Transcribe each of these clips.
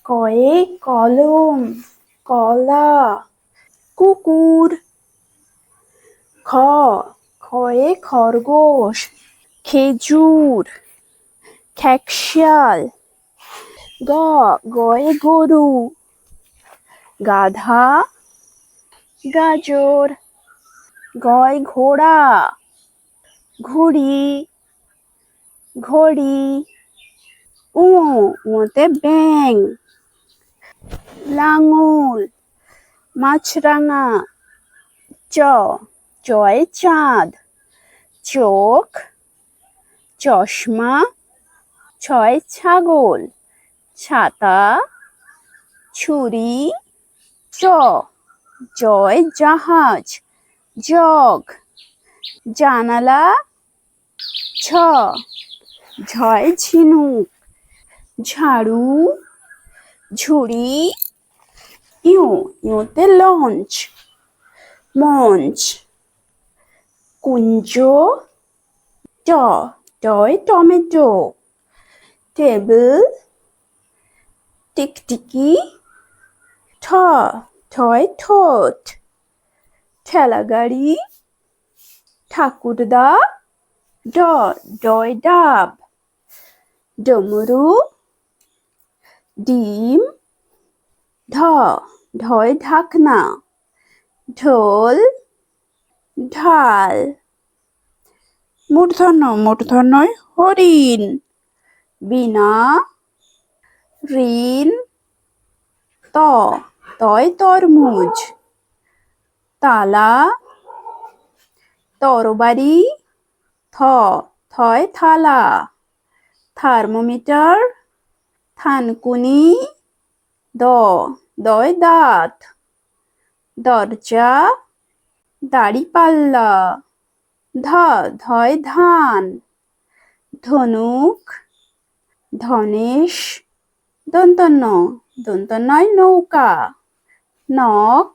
কয়ে কলম কলা কুকুর। খ খয়ে খরগোশ খেজুর খেকশিয়াল। গয়ে গরু গাধা গাজর। ঘয় ঘোড়া ঘুড়ি ঘড়ি। উতে ব্যাঙ লাঙল মাছরাঙা। চয়ে চাঁদ চোখ চশমা। ছয় ছাগল ছাতা ছুরি। জয় জাহাজ জগ জানালা। ঝয় ঝিনুক ঝাড়ু ঝুড়ি। ইউতে লঞ্চ মঞ্চ কুঞ্জ। টয় টমেটো টেবিল টিকটিকি। ঠয় ঠোঁট ঠেলাগাড়ি ঠাকুরদা। ডয় ডাব ডমরু ডিম। ঢয় ঢাকনা ঢোল ঢাল। মূর্ধন্যয় হরিণ বীণা ঋণ। তয় তরমুজ তালা তরবারি। থয় থালা থার্মোমিটার থানকুনি। দয় দাঁত দরজা দাড়িপাল্লা। ধয় ধান ধনুক ধনেশ। দন্তন্যয় নৌকা নখ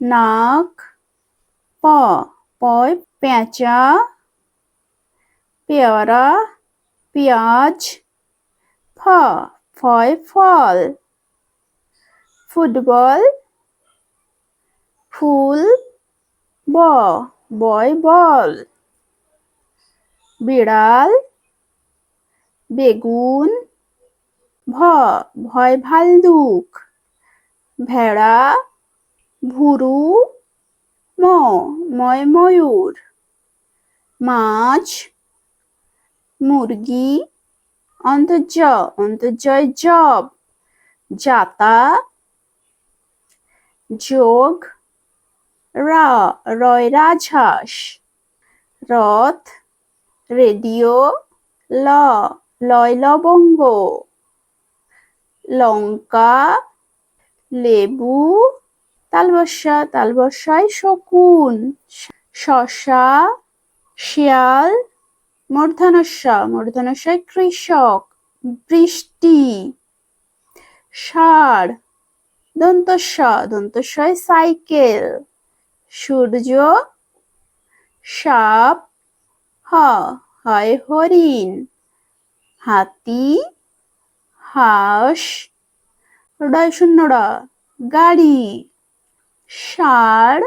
নাক। পয় পেঁচা পেয়ারা পেঁয়াজ। ফয় ফল ফুটবল ফুল। বয় বল বিড়াল বেগুন। ভয় ভাল্লুক ভেড়া ভুরু। ময় ময়ূর মাছ মুরগি। অন্তর্জয় জব জাতা যোগ রয় রাজহাঁস রথ রেডিও। লয় লবঙ্গ লঙ্কা লেবু। তালবস্যায় শকুন শসা শিয়াল। মূর্ধন্যয় কৃষক বৃষ্টি ষাঁড়। দন্তস্বয় সাইকেল সূর্য সাপ। হয় হরিণ হাতি হাঁস। গাড়ি ষাঁড়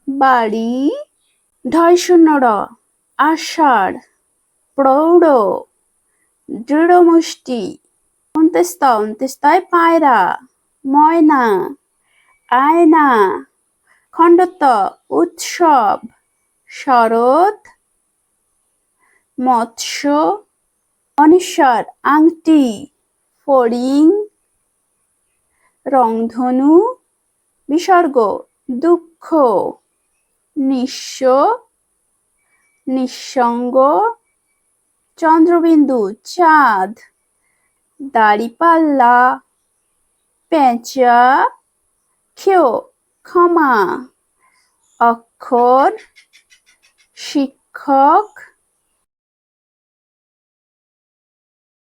বাড়ি। আষাঢ় প্রৌঢ় দৃঢ়মুষ্টি। অন্ত্যস্তয় পায়রা ময়না আয়না। খণ্ডত্ব উৎসব শরৎ মৎস্য। অনিশ্বর আংটি ফড়িং রংধনু। বিসর্গ দুঃখ নিঃস্ব নিঃসঙ্গ। চন্দ্রবিন্দু চাঁদ দাড়িপাল্লা পেঁচা ক্ষমা অক্ষর শিক্ষক।